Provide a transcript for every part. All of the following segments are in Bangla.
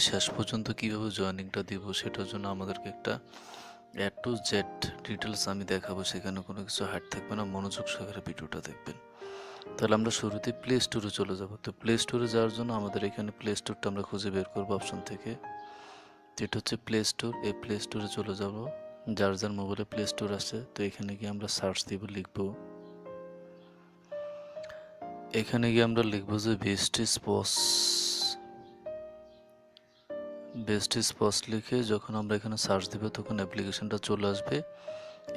শেষ পর্যন্ত কিভাবে জয়েনিংটা দিব সেটার জন্য আমাদেরকে একটা টু জেড ডিটেলস আমি দেখাবো, সেখানে কোনো কিছু হাইড থাকবে না, মনোযোগ সহকারে ভিডিওটা দেখবেন। তাহলে আমরা শুরুতে প্লে স্টোরে চলে যাব। তো প্লে স্টোরে যাওয়ার জন্য আমাদের এখানে প্লে স্টোরটা আমরা খুঁজে বের করবো অপশন থেকে। এটা হচ্ছে প্লে স্টোর। এই প্লে স্টোরে চলে যাব, যার যার মোবাইলে প্লে স্টোর আছে। তো এখানে গিয়ে আমরা সার্চ দিব, লিখবো এখানে গিয়ে আমরা লিখবো যে বেস্ট লিখে যখন আমরা এখানে সার্চ দিব তখন অ্যাপ্লিকেশনটা চলে আসবে।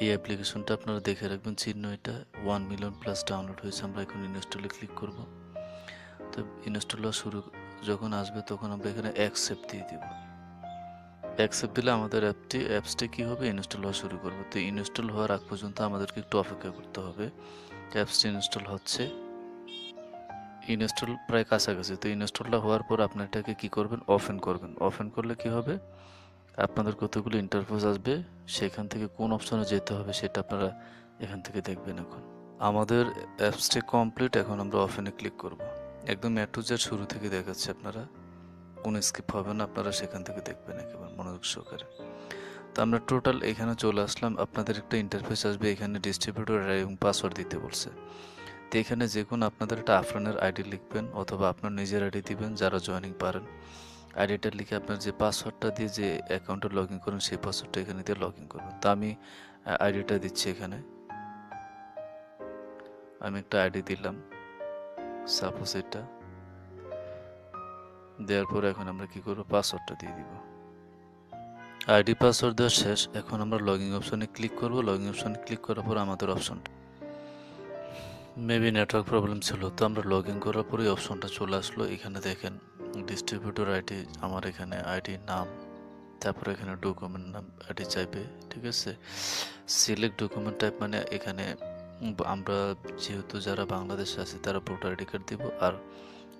এই অ্যাপ্লিকেশনটা আপনারা দেখে রাখবেন, চিহ্ন এটা 1 মিলিয়ন প্লাস ডাউনলোড হয়েছে। আমরা এখন ইনস্টলে ক্লিক করব। তো ইনস্টল যখন আসবে তখন আমরা এখানে অ্যাকসেপ্ট দিয়ে দিব। অ্যাকসেপ্ট দিলে আমাদের অ্যাপসটি কী হবে, ইনস্টল হওয়া শুরু করবে। তো ইনস্টল হওয়ার আগ পর্যন্ত আমাদেরকে একটু অপেক্ষা করতে হবে। অ্যাপসটি ইনস্টল হচ্ছে, ইনস্টল প্রায় কাছাকাছি। তো ইনস্টলটা হওয়ার পর আপনি এটাকে কী করবেন, ওপেন করবেন। ওপেন করলে কি হবে, আপনাদের কতগুলো ইন্টারফেস আসবে, সেখান থেকে কোন অপশনে যেতে হবে সেটা আপনারা এখান থেকে দেখবেন। এখন আমাদের অ্যাপসটি কমপ্লিট। এখন আমরা ওপেনে ক্লিক করব। একদম টু জেড শুরু থেকে দেখাচ্ছে, আপনারা কোনো স্কিপ হবে না, আপনারা সেখান থেকে দেখবেন একেবারে মনোযোগ সহকারে। তো আমরা টোটাল এখানে চলে আসলাম। আপনাদের একটা ইন্টারফেস আসবে, এখানে ডিস্ট্রিবিউটর এবং পাসওয়ার্ড দিতে বলছে। তো এখানে যে কোনো আপনাদের একটা আফরানের আইডি লিখবেন অথবা আপনার নিজের আইডি দিবেন, যারা জয়েনিং পারেন। আইডিটা লিখে আপনার যে পাসওয়ার্ডটা দিয়ে যে অ্যাকাউন্টে লগ ইন করেন সেই পাসওয়ার্ডটা এখানে দিয়ে লগ ইন করবেন। তো আমি আইডিটা দিচ্ছি, এখানে আমি একটা আইডি দিলাম, সাপোজ এটা দেওয়ার পরে এখন আমরা কি করবো, পাসওয়ার্ডটা দিয়ে দিব। আইডি পাসওয়ার্ড দেওয়া শেষ। এখন আমরা লগ ইন অপশনে ক্লিক করব। লগ ইন অপশনে ক্লিক করার পর আমাদের অপশনটা মেবি নেটওয়ার্ক প্রবলেম ছিল, তো আমরা লগ ইন করার পরে অপশনটা চলে আসলো। এখানে দেখেন ডিস্ট্রিবিউটর আইডি, আমার এখানে আইডি নাম, তারপরে এখানে ডকুমেন্ট নাম আইডি চাইবে, ঠিক আছে। সিলেক্ট ডকুমেন্ট টাইপ মানে এখানে আমরা যেহেতু যারা বাংলাদেশে আছে তারা ভোটার আইডি কার্ড দিব, আর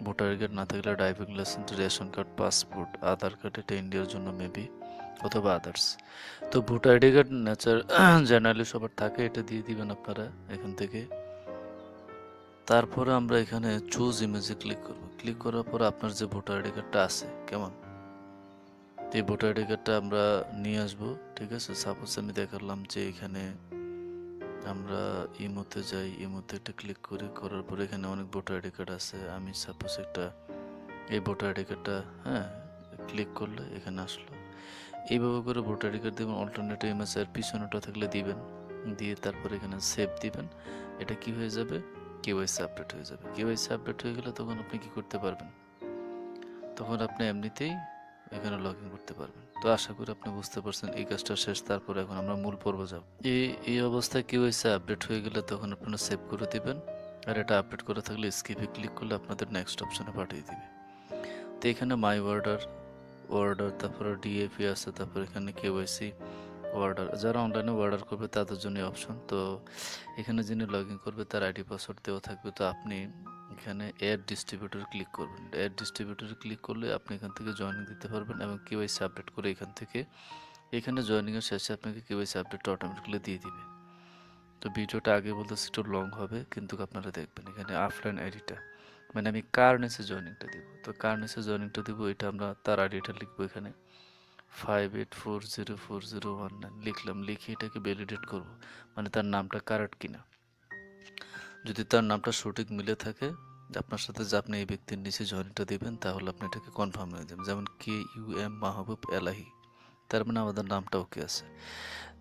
ভোটার আইডি কার্ড না থাকলে driving licence, ration card, passport, Aadhaar card, এটা ইন্ডিয়ার জন্য মেবি, অথবা আদার্স। তো ভোটার আইডি কার্ড জেনারেলি সবার থাকে, এটা দিয়ে দিবেন আপনারা এখান থেকে। তারপরে আমরা এখানে চুজ ইমেজে ক্লিক করব। ক্লিক করার পর আপনার যে ভোটার আইডি কার্ডটা আছে, কেমন, এই ভোটার আইডি কার্ডটা আমরা নিয়ে আসবো, ঠিক আছে। সাপোজ আমি দেখালাম যে এখানে আমরা ইমোতে যাই, ইমোতে একটা ক্লিক করার পরে এখানে অনেক ভোটার আইডি কার্ড আছে। আমি সাপোজ একটা এই ভোটার আইডি কার্ডটা, হ্যাঁ, ক্লিক করলে এখানে আসলো। এইভাবে করে ভোটার আইডি কার্ড দেবেন, অল্টারনেটিভ ইমেজ আর পিছনেটা থাকলে দিবেন, দিয়ে তারপরে এখানে সেভ দিবেন। এটা কি হয়ে যাবে, কেওয়াইসি আপডেট হয়ে যাবে। কেওয়াইসি আপডেট হয়ে গেলে তখন আপনি কি করতে পারবেন, তখন আপনি এমনিতেই এখানে লগ ইন করতে পারবেন। তো আশা করি আপনি বুঝতে পারছেন এই কাজটা শেষ। তারপরে এখন আমরা মূল পর্ব যাব। এই অবস্থায় কেওয়াইসি আপডেট হয়ে গেলে তখন আপনারা সেভ করে দিবেন, আর এটা আপডেট করা থাকলে স্কিপে ক্লিক করলে আপনাদের নেক্সট অপশনে পাঠিয়ে দিবে। তো এখানে মাই অর্ডার তারপরে ডিএপি আছে, তারপর এখানে কেওয়াইসি অর্ডার, যারা অনলাইনে অর্ডার করবে তাদের জন্য অপশন। তো এখানে যিনি লগ ইন করবে তার আইডি পাসওয়ার্ড দেওয়া থাকবে। তো আপনি এখানে অ্যাড ডিস্ট্রিবিউটর ক্লিক করবেন। অ্যাড ডিস্ট্রিবিউটরে ক্লিক করলে আপনি এখান থেকে জয়েনিং দিতে পারবেন এবং কেওয়াইসি আপডেট করে এখানে জয়েনিংয়ের শেষে আপনাকে কেওয়াইসি আপডেটটা অটোমেটিক্যালি দিয়ে দিবে। তো ভিডিওটা আগে বলতেছি একটু লং হবে, কিন্তু আপনারা দেখবেন এখানে অফলাইন আইডিটা মানে আমি কার নিচে জয়েনিংটা দিব। তো কার নিচে জয়েনিংটা দিব, এটা আমরা তার আইডিটা লিখবো, এখানে 58404019 লিখলাম। লিখে এটাকে ভ্যালিডেট করব, মানে তার নামটা কারেক্ট কিনা। যদি তার নামটা সঠিক মিলে থাকে আপনার সাথে, যে আপনি এই ব্যক্তির নিচে জয়েনিংটা দিবেন, তাহলে আপনি এটাকে কনফার্ম হয়ে যাবেন। যেমন KUM মাহবুব এলাহি, তার মানে আমাদের নামটা ওকে আছে।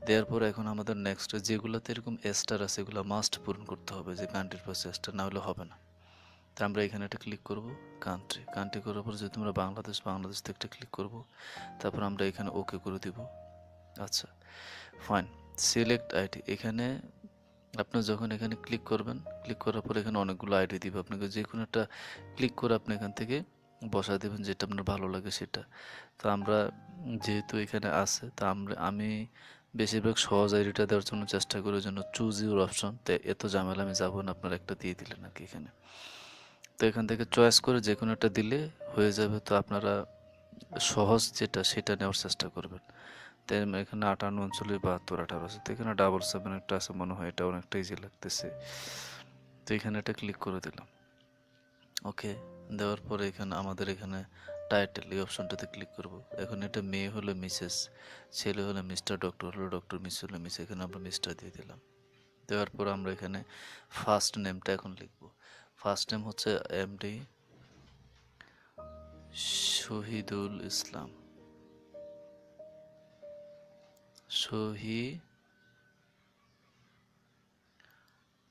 দেওয়ার পর এখন আমাদের নেক্সট যেগুলোতে এরকম স্টার আছে এগুলো মাস্ট পূরণ করতে হবে, যে কান্ট্রির পাশে স্টার না হলে হবে না। তো আমরা এখানে একটা ক্লিক করব, কান্ট্রি করার পর যদি আমরা বাংলাদেশ থেকে একটা ক্লিক করব, তারপর আমরা এখানে ওকে করে দিব। আচ্ছা, ফাইন। সিলেক্ট আইডি, এখানে আপনি যখন এখানে ক্লিক করবেন, ক্লিক করার পর এখানে অনেকগুলো আইডি দিবে, আপনাকে যে কোনো একটা ক্লিক করে আপনি এখান থেকে বসা দেবেন যেটা আপনার ভালো লাগে সেটা। তো আমরা যেহেতু এখানে আছে, তা আমি বেশিরভাগ সহজ আইডিটা দেওয়ার জন্য চেষ্টা করি, জন্য চুজ ইউর অপশন। তো এত ঝামেলা আমি যাবো না, আপনারা একটা দিয়ে দিলেন আর কি এখানে। তো এখান থেকে চয়েস করে যে কোনো একটা দিলে হয়ে যাবে। তো আপনারা সহজ যেটা সেটা নেওয়ার চেষ্টা করবেন। তো এখানে 58 39 72 18 আছে, তো এখানে 77 একটা আছে মনে হয়, এটা অনেকটা ইজি লাগতেছে। তো এখানে এটা ক্লিক করে দিলাম, ওকে। দেওয়ার পরে এখানে আমাদের এখানে টাইটেল এই অপশনটাতে ক্লিক করব। এখন এটা মেয়ে হলে মিসেস, ছেলে হলে মিস্টার, ডক্টর হলে ডক্টর, মিস হলে মিস। এখানে আমরা মিস্টার দিয়ে দিলাম। দেওয়ার পর আমরা এখানে ফার্স্ট নেমটা এখন লিখব। ফার্স্ট নেম হচ্ছে এমডি শহীদুল ইসলাম,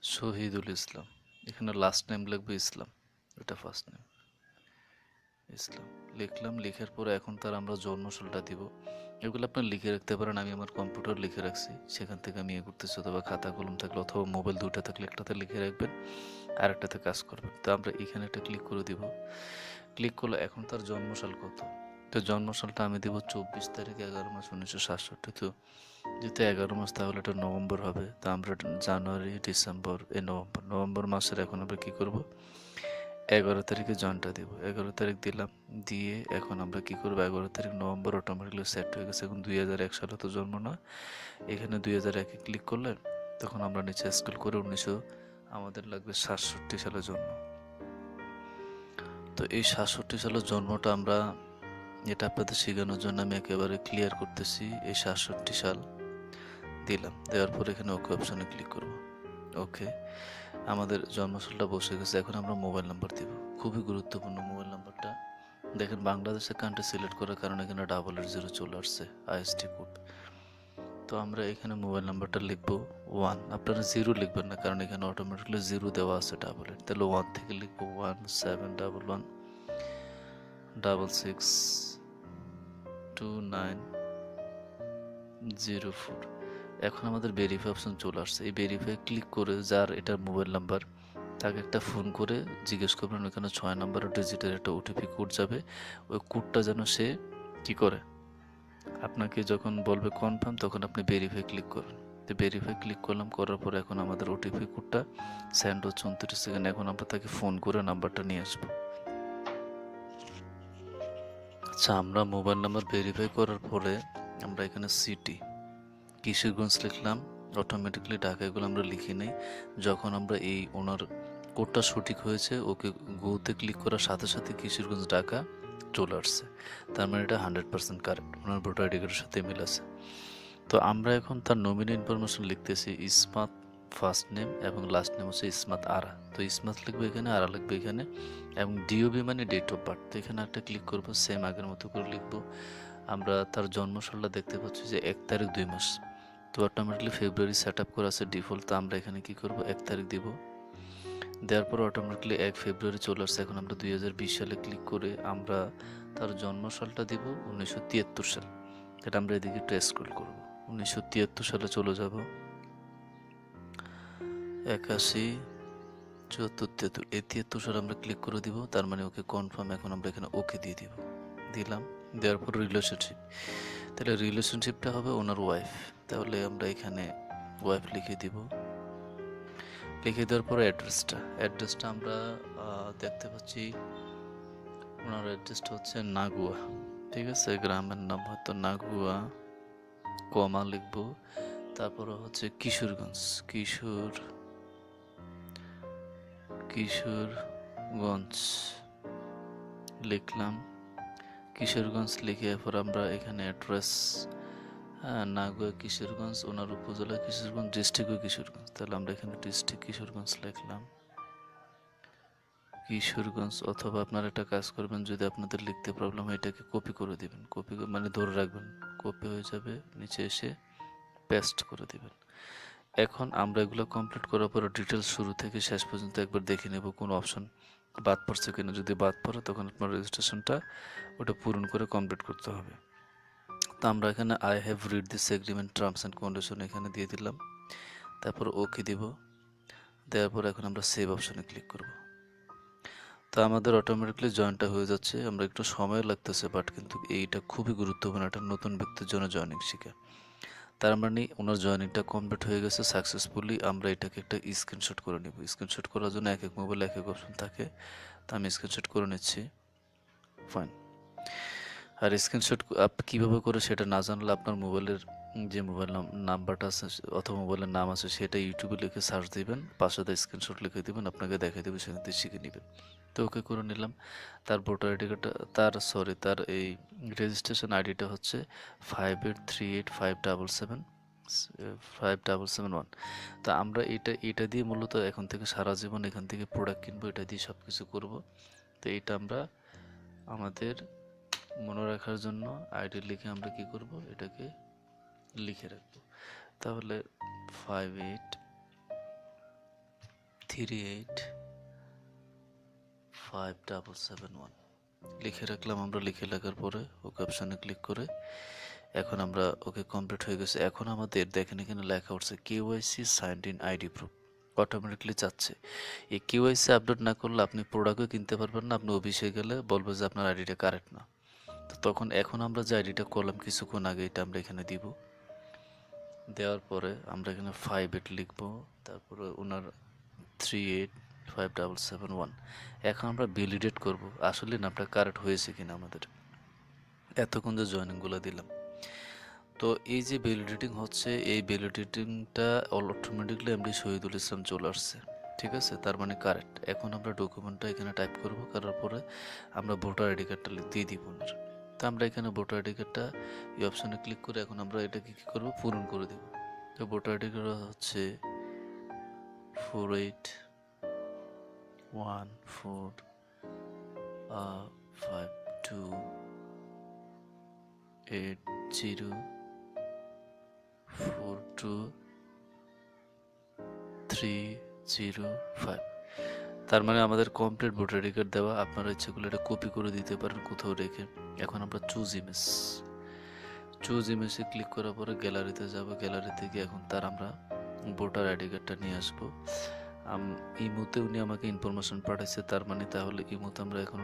শহীদুল ইসলাম। এখানে লাস্ট নেম লিখবো ইসলাম, এটা ফার্স্ট নেম ইসলাম লিখলাম। লিখার পরে এখন তার আমরা জন্মসালটা দিব। এগুলো আপনার লিখে রাখতে পারেন, আমি আমার কম্পিউটার লিখে রাখছি, সেখান থেকে আমি করতেছি, অথবা খাতা কলম থাকলে অথবা মোবাইল দুইটা থাকলে একটাতে লিখে রাখবেন আর একটাতে কাজ করবেন। তো আমরা এখানে একটা ক্লিক করে দিব। ক্লিক করলে এখন তার জন্মসাল কত, তো জন্মসালটা আমি দিব 24 তারিখ 11 মাস 1967। তো যেহেতু 11 মাস তাহলে এটা নভেম্বর হবে, তো আমরা জানুয়ারি ডিসেম্বর এই নভেম্বর মাসের এখন আমরা কি করব 11 তারিখে জয়েনটা দিব। 11 তারিখ দিলাম, দিয়ে এখন আমরা কি করবো 11 তারিখ নভেম্বর অটোমেটিকলি সেট হয়ে গেছে। এখন 2001 সালে তো জন্ম না, এখানে 2001-এ ক্লিক করলে তখন আমরা নিচে স্ক্রল করে 1900 আমাদের লাগবে 67 সালে জন্ম। তো এই 67 সালের জন্মটা আমরা, এটা আপনাদের শেখানোর জন্য আমি একেবারে ক্লিয়ার করতেছি। এই 67 সাল দিলাম, দেওয়ার পর এখানে ওকে অপশনে ক্লিক করব। ওকে, আমাদের জন্মসালটা বসে গেছে। এখন আমরা মোবাইল নাম্বার দিব, খুবই গুরুত্বপূর্ণ মোবাইল নাম্বারটা। দেখেন বাংলাদেশের কান্ট্রি সিলেক্ট করার কারণে এখানে 000 চলে আসছে আইএসটি কোড। তো আমরা এখানে মোবাইল নাম্বারটা লিখবো 1, আপনারা 0 লিখবেন না, কারণ এখানে অটোমেটিকলি 0 দেওয়া আছে 8। তাহলে 1 থেকে লিখবো 1711662904। এখন আমাদের ভেরিফাই অপশন চলে আসছে। এই ভেরিফাই ক্লিক করে যার এটা মোবাইল নাম্বার তাকে একটা ফোন করে জিজ্ঞেস করবেন, ওখানে 6 নম্বরের ডিজিটের একটা ওটিপি কোড যাবে, ওই কোডটা যেন সে কি করে আপনাকে যখন বলবে কনফার্ম, তখন আপনি ভেরিফাই ক্লিক করবেন। তো ভেরিফাই ক্লিক করলাম, করার পর এখন আমাদের ওটিপি কোডটা সেন্ড হচ্ছে 29 সেকেন্ড। এখন আমরা তাকে ফোন করে নাম্বারটা নিয়ে আসবো। আচ্ছা, আমরা মোবাইল নাম্বার ভেরিফাই করার পরে আমরা এখানে সিটি কিশোরগঞ্জ লিখলাম, অটোমেটিকলি ঢাকা, এগুলো আমরা লিখি নেই। যখন আমরা এই ওনার কোডটা সঠিক হয়েছে, ওকে গোতে ক্লিক করার সাথে সাথে কিশোরগঞ্জ ঢাকা চলে আসছে। তার মানে এটা 100% কারেক্ট, ওনার ভোটার আইডি কার্ডের সাথে মিল আছে। তো আমরা এখন তার নমিনি ইনফরমেশন লিখতেছি, ইসমাত ফার্স্ট নেম এবং লাস্ট নেম হচ্ছে ইসমাত আরা। তো ইসমাত লিখবো এখানে, আরা লিখবো এখানে, এবং ডিওবি মানে ডেট অফ বার্থ। তো এখানে একটা ক্লিক করবো, সেম আগের মতো করে লিখবো। আমরা তার জন্মসালটা দেখতে পাচ্ছি যে 1 তারিখ 2 মাস। তো অটোমেটিকলি ফেব্রুয়ারি সেট আপ করা আছে ডিফল্ট। তো আমরা এখানে কি করব 1 তারিখ দিব, দেওয়ার পর অটোমেটিকলি 1 ফেব্রুয়ারি চলে আসছে। এখন আমরা 2020 সালে ক্লিক করে আমরা তার জন্মসালটা দিব 1973 সাল। এটা আমরা এদিকে একটু স্ক্রল করব, 1973 সালে চলে যাব। 81 74 73, এই 73 সালে আমরা ক্লিক করে দিব, তার মানে ওকে কনফার্ম। এখন আমরা এখানে ওকে দিয়ে দিব, দিলাম। দেওয়ার পর রিলেশনশিপ, তাহলে রিলেশনশিপটা হবে ওনার ওয়াইফ। তাহলে আমরা এখানে ওয়াইফ লিখে দিব। লিখে দেওয়ার পরে অ্যাড্রেসটা আমরা দেখতে পাচ্ছি ওনার অ্যাড্রেসটা হচ্ছে নাগুয়া, ঠিক আছে, গ্রামের নাম হয়তো নাগুয়া, কমা লিখবো। তারপরে হচ্ছে কিশোরগঞ্জ, কিশোরগঞ্জ লিখলাম। কিশোরগঞ্জ লিখে এরপর আমরা এখানে অ্যাড্রেস নাগুয়া কিশোরগঞ্জ, ওনার উপজেলা কিশোরগঞ্জ, ডিস্ট্রিক্টও কিশোরগঞ্জ। তাহলে আমরা এখানে ডিস্ট্রিক্ট কিশোরগঞ্জ লিখলাম, কিশোরগঞ্জ। অথবা আপনারা একটা কাজ করবেন, যদি আপনাদের লিখতে প্রবলেম হয় এটাকে কপি করে দিবেন, কপি মানে ধরে রাখবেন, কপি হয়ে যাবে, নিচে এসে পেস্ট করে দিবেন। এখন আমরা এগুলো কমপ্লিট করার পরে ডিটেলস শুরু থেকে শেষ পর্যন্ত একবার দেখে নেব কোন অপশন বাদ পড়ছে কিনা। যদি বাদ পড়ে তখন আপনার রেজিস্ট্রেশনটা ওটা পূরণ করে কমপ্লিট করতে হবে। তো আমরা এখানে I have read this agreement terms and condition এখানে দিয়ে দিলাম, তারপর ওকে দিব। দেওয়ার পর এখন আমরা সেভ অপশনে ক্লিক করব। তো আমাদের অটোমেটিকলি জয়েনটা হয়ে যাচ্ছে। আমরা একটু সময় লাগতেছে, বাট কিন্তু এইটা খুবই গুরুত্বপূর্ণ, একটা নতুন ব্যক্তির জন্য জয়েনিং শিখা। তার মানে ওনার জয়েনিংটা কমপ্লিট হয়ে গেছে সাকসেসফুলি। আমরা এটাকে একটা স্ক্রিনশট করে নিব। স্ক্রিনশট করার জন্য এক এক মোবাইলে এক এক অপশন থাকে, তো আমি স্ক্রিনশট করে নিচ্ছি। ফাইন, আর স্ক্রিনশট কিভাবে করে সেটা না জানলে আপনার মোবাইলের যে মোবাইল নাম্বারটা আছে অথবা মোবাইলের নাম আছে সেটা ইউটিউবে লিখে সার্চ দিবেন, পাশে স্ক্রিনশট লিখে দিবেন, আপনাকে দেখাই দেবে, সেখান থেকে শিখে নেবেন। তো ওকে করে নিলাম। তার ভোটার আইডি কার্ডটা তার এই রেজিস্ট্রেশন আইডিটা হচ্ছে 5838577577 তো আমরা এটা দিয়ে মূলত এখন থেকে সারা জীবন এখান থেকে প্রোডাক্ট কিনবো, এটা দিয়ে সব কিছু করবো। তো এটা আমরা আমাদের মনে রাখার জন্য আইডি লিখে আমরা কি করব, এটাকে লিখে রাখবো। তাহলে 58385771 লিখে রাখলাম আমরা। লিখে রাখার পরে ওকে অপশানে ক্লিক করে এখন আমরা ওকে কমপ্লিট হয়ে গেছে। এখন আমাদের দেখেন এখানে লেখা উঠছে KYC signed in ID proof, automatically চাচ্ছে। এই কেওয়াইসি আপডেট না করলে আপনি প্রোডাক্টও কিনতে পারবেন না, আপনি অফিসে গেলে বলবে যে আপনার আইডিটা কারেক্ট না। তো তখন এখন আমরা যে আইডিটা করলাম কিছুক্ষণ আগে, এটা আমরা এখানে দিব। দেওয়ার পরে আমরা এখানে 58 লিখবো, তারপরে ওনার 385771। এখন আমরা ভ্যালিডেট করব আসলে নামটা কারেক্ট হয়েছে কিনা আমাদের, এতক্ষণ যে জয়েনিংগুলো দিলাম। তো এই যে ভ্যালিডেটিং হচ্ছে, এই ভ্যালিডেটিংটা অটোমেটিকলি এমডি শহীদুল ইসলাম চলে আসছে, ঠিক আছে, তার মানে কারেক্ট। এখন আমরা ডকুমেন্টটা এখানে টাইপ করব, করার পরে আমরা ভোটার আইডি কার্ডটা দিয়ে দিব ওনার। তো আমরা এখানে ভোটার আইডি কার্ডটা এই অপশানে ক্লিক করে এখন আমরা এটাকে কী করবো, পূরণ করে দেব। তো ভোটার আইডি কার্ড হচ্ছে 481282804305। তার মানে আমাদের কমপ্লিট ভোটার আইডি কার্ড দেওয়া। আপনারা ইচ্ছে করলে এটা কপি করে দিতে পারেন কোথাও রেখে। এখন আমরা চুজ ইমেজে ক্লিক করার পরে গ্যালারিতে যাব। গ্যালারিতে গিয়ে এখন আমরা ভোটার আইডি কার্ডটা নিয়ে আসবো। ইমোতে উনি আমাকে ইনফরমেশন পাঠাইছে, তার মানে তাহলে ইমোতে আমরা এখন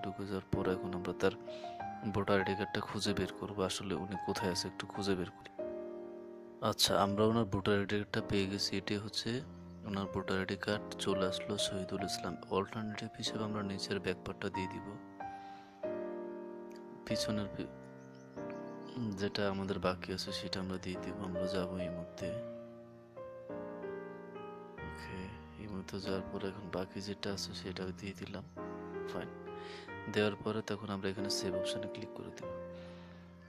ঢুকে যাওয়ার পর এখন আমরা তার ভোটার আইডি কার্ডটা খুঁজে বের করবো, আসলে উনি কোথায় আছে একটু খুঁজে বের করি। আচ্ছা, আমরা ওনার ভোটার আইডি কার্ডটা পেয়ে গেছি। এটাই হচ্ছে ওনার ভোটার আইডি কার্ড, চলে আসলো শহীদুল ইসলাম। অল্টারনেটিভ হিসেবে আমরা নিচের ব্যাকপার্টটা দিয়ে দিব, পিছনের যেটা আমাদের বাকি আছে সেটা আমরা দিয়ে দিব। আমরা যাবো এই মুহূর্তে, ওকে, এই মুহূর্তে যাওয়ার পরে এখন বাকি যেটা আছে সেটা দিয়ে দিলাম। ফাইন, দেওয়ার পরে তখন আমরা এখানে সেভ অপশানে ক্লিক করে দেব।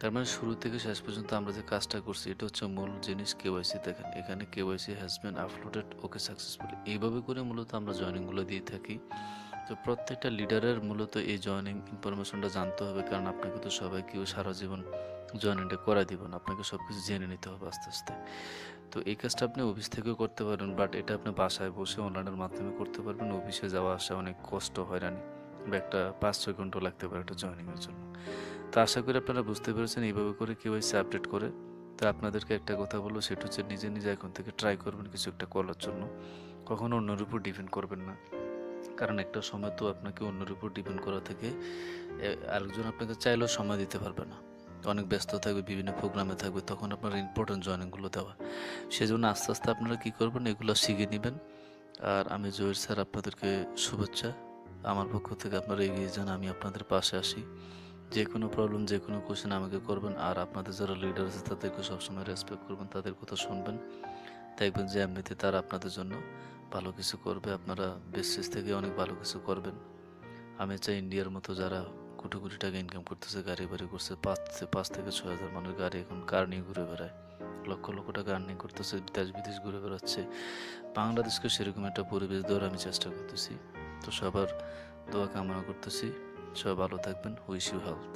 তার মানে শুরু থেকে শেষ পর্যন্ত আমরা যে কাজটা করছি এটা হচ্ছে মূল জিনিস। কেওয়াইসি দেখেন এখানে KYC has been uploaded, okay successfully. এইভাবে করে মূলত আমরা জয়েনিংগুলো দিয়ে থাকি। তো প্রত্যেকটা লিডারের মূলত এই জয়েনিং ইনফরমেশনটা জানতে হবে, কারণ আপনাকে তো সবাই কেউ সারা জীবন জয়েনিংটা করা দিব না, আপনাকে সব কিছু জেনে নিতে হবে আস্তে আস্তে। তো এই কাজটা আপনি অফিস থেকেও করতে পারেন, বাট এটা আপনি বাসায় বসে অনলাইনের মাধ্যমে করতে পারবেন। অফিসে যাওয়া আসা অনেক কষ্ট, হয়রানি, বা একটা 5-6 ঘন্টা লাগতে পারে একটা জয়েনিংয়ের জন্য। তো আশা করি আপনারা বুঝতে পেরেছেন এইভাবে করে কেওয়াইসি আপডেট করে। তো আপনাদেরকে একটা কথা বলবো, সেটা হচ্ছে নিজে নিজে এখন থেকে ট্রাই করবেন কিছু একটা করার জন্য, কখনো অন্যের উপর ডিপেন্ড করবেন না। কারণ একটা সময় তো আপনাকে অন্যের উপর ডিপেন্ড করা থেকে আরেকজন আপনাকে চাইলেও সময় দিতে পারবে না, অনেক ব্যস্ত থাকবে, বিভিন্ন প্রোগ্রামে থাকবে, তখন আপনার ইম্পর্টেন্ট জয়েনিংগুলো দেওয়া। সেজন্য আস্তে আস্তে আপনারা কী করবেন, এগুলো শিখে নেবেন। আর আমি জহির স্যার, আপনাদেরকে শুভেচ্ছা। আমার পক্ষ থেকে আপনারা এগিয়ে যান, আমি আপনাদের পাশে আসি। যে কোনো প্রবলেম, যে কোনো কোয়েশ্চেন আমাকে করবেন। আর আপনাদের যারা লিডার আছে তাদেরকে সবসময় রেসপেক্ট করবেন, তাদের কথা শুনবেন, দেখবেন যে এমনিতে তারা আপনাদের জন্য ভালো কিছু করবে, আপনারা বেসিস থেকে অনেক ভালো কিছু করবেন। আমি চাই ইন্ডিয়ার মতো যারা কোটি কোটি টাকা ইনকাম করতেছে, গাড়ি বাড়ি করছে, 5 থেকে 6 হাজার মানুষ গাড়ি এখন কার নিয়ে ঘুরে বেড়ায়, লক্ষ লক্ষ টাকা আর্নিং করতেছে, দেশ বিদেশ ঘুরে বেড়াচ্ছে। বাংলাদেশকে সেরকম একটা পরিবেশ দেওয়ার আমি চেষ্টা করতেছি। তো সবার দোয়া কামনা করতেছি, সবাই ভালো থাকবেন। Wish you health.